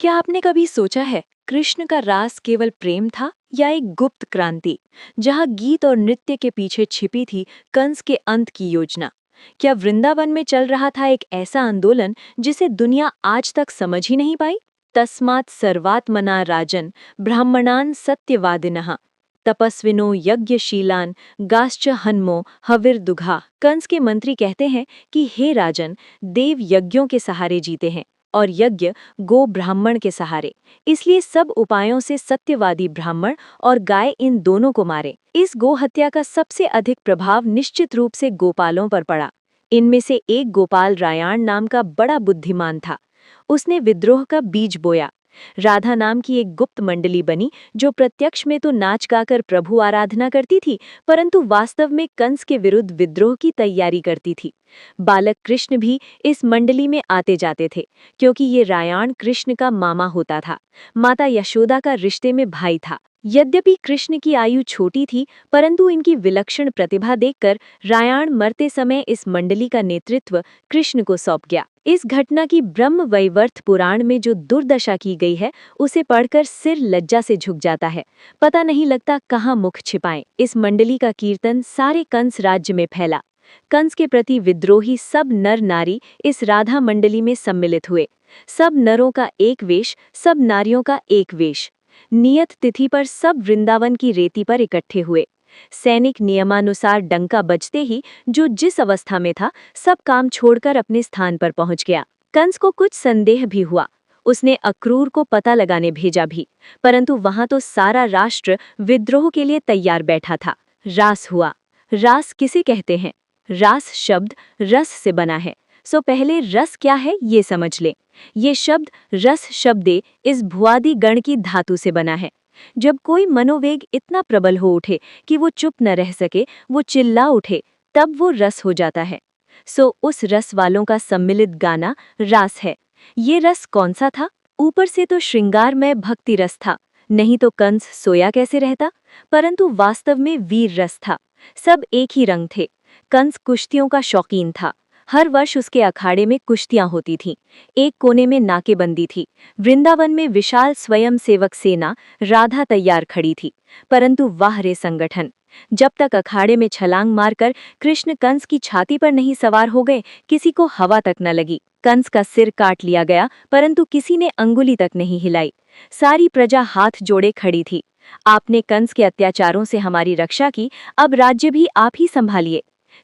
क्या आपने कभी सोचा है कृष्ण का रास केवल प्रेम था या एक गुप्त क्रांति जहां गीत और नृत्य के पीछे छिपी थी कंस के अंत की योजना। क्या वृंदावन में चल रहा था एक ऐसा आंदोलन जिसे दुनिया आज तक समझ ही नहीं पाई? तस्मात् सर्वात्मना राजन ब्राह्मणान सत्यवादिनः तपस्विनो यज्ञशीलान गाश्च हन्मो हविर्दुघा। कंस के मंत्री कहते हैं कि हे राजन, देव यज्ञों के सहारे जीते हैं और यज्ञ गो ब्राह्मण के सहारे, इसलिए सब उपायों से सत्यवादी ब्राह्मण और गाय इन दोनों को मारे। इस गो हत्या का सबसे अधिक प्रभाव निश्चित रूप से गोपालों पर पड़ा। इनमें से एक गोपाल रायाण नाम का बड़ा बुद्धिमान था। उसने विद्रोह का बीज बोया। राधा नाम की एक गुप्त मंडली बनी जो प्रत्यक्ष में तो नाच गाकर प्रभु आराधना करती थी, परंतु वास्तव में कंस के विरुद्ध विद्रोह की तैयारी करती थी। बालक कृष्ण भी इस मंडली में आते जाते थे, क्योंकि ये रायाण कृष्ण का मामा होता था, माता यशोदा का रिश्ते में भाई था। यद्यपि कृष्ण की आयु छोटी थी, परंतु इनकी विलक्षण प्रतिभा देखकर रायाण मरते समय इस मंडली का नेतृत्व कृष्ण को सौंप गया। इस घटना की ब्रह्म वैवर्त पुराण में जो दुर्दशा की गई है, उसे पढ़कर सिर लज्जा से झुक जाता है। पता नहीं लगता कहाँ मुख छिपाएं। इस मंडली का कीर्तन सारे कंस राज्य में फैला। कंस के प्रति विद्रोही सब नर नारी इस राधा मंडली में सम्मिलित हुए। सब नरों का एक वेश, सब नारियों का एक वेश। नियत तिथि पर सब वृंदावन की रेती पर इकट्ठे हुए। सैनिक नियमानुसार डंका बजते ही जो जिस अवस्था में था, सब काम छोड़कर अपने स्थान पर पहुंच गया। कंस को कुछ संदेह भी हुआ। उसने अक्रूर को पता लगाने भेजा भी, परंतु वहां तो सारा राष्ट्र विद्रोह के लिए तैयार बैठा था। रास हुआ। रास किसे कहते हैं? रास शब्द रस से बना है, सो पहले रस क्या है ये समझ ले। ये शब्द रस शब्दे इस भुआदी गण की धातु से बना है। जब कोई मनोवेग इतना प्रबल हो उठे कि वो चुप न रह सके, वो चिल्ला उठे, तब वो रस हो जाता है। सो उस रस वालों का सम्मिलित गाना रास है। ये रस कौन सा था? ऊपर से तो श्रृंगारमय भक्ति रस था, नहीं तो कंस सोया कैसे रहता? परंतु वास्तव में वीर रस था। सब एक ही रंग थे। कंस कुश्तियों का शौकीन था। हर वर्ष उसके अखाड़े में कुश्तियां होती थीं। एक कोने में नाकेबंदी थी। वृंदावन में विशाल स्वयंसेवक सेना राधा तैयार खड़ी थी। परंतु वाह रे संगठन! जब तक अखाड़े में छलांग मारकर कृष्ण कंस की छाती पर नहीं सवार हो गए, किसी को हवा तक न लगी। कंस का सिर काट लिया गया, परंतु किसी ने अंगुली तक नहीं हिलाई। सारी प्रजा हाथ जोड़े खड़ी थी। आपने कंस के अत्याचारों से हमारी रक्षा की, अब राज्य भी आप ही संभालिए।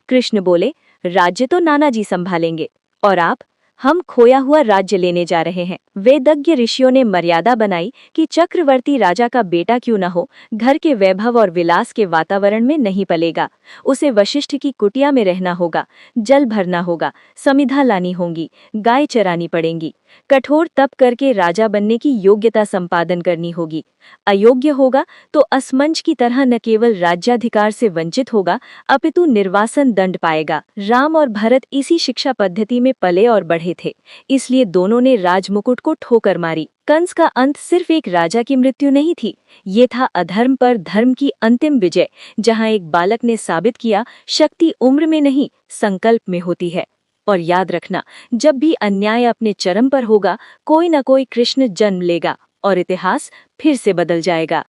कृष्ण बोले, राज्य तो नाना जी संभालेंगे, और आप? हम खोया हुआ राज्य लेने जा रहे हैं। वेदज्ञ ऋषियों ने मर्यादा बनाई कि चक्रवर्ती राजा का बेटा क्यों न हो, घर के वैभव और विलास के वातावरण में नहीं पलेगा। उसे वशिष्ठ की कुटिया में रहना होगा, जल भरना होगा, समिधा लानी होगी, गाय चरानी पड़ेंगी। कठोर तप करके राजा बनने की योग्यता संपादन करनी होगी। अयोग्य होगा तो असमंज की तरह न केवल राज्याधिकार से वंचित होगा, अपितु निर्वासन दंड पाएगा। राम और भरत इसी शिक्षा पद्धति में पले और बढ़े थे, इसलिए दोनों ने राजमुकुट को ठोकर मारी। कंस का अंत सिर्फ एक राजा की मृत्यु नहीं थी, ये था अधर्म पर धर्म की अंतिम विजय, जहां एक बालक ने साबित किया शक्ति उम्र में नहीं, संकल्प में होती है। और याद रखना, जब भी अन्याय अपने चरम पर होगा, कोई न कोई कृष्ण जन्म लेगा और इतिहास फिर से बदल जाएगा।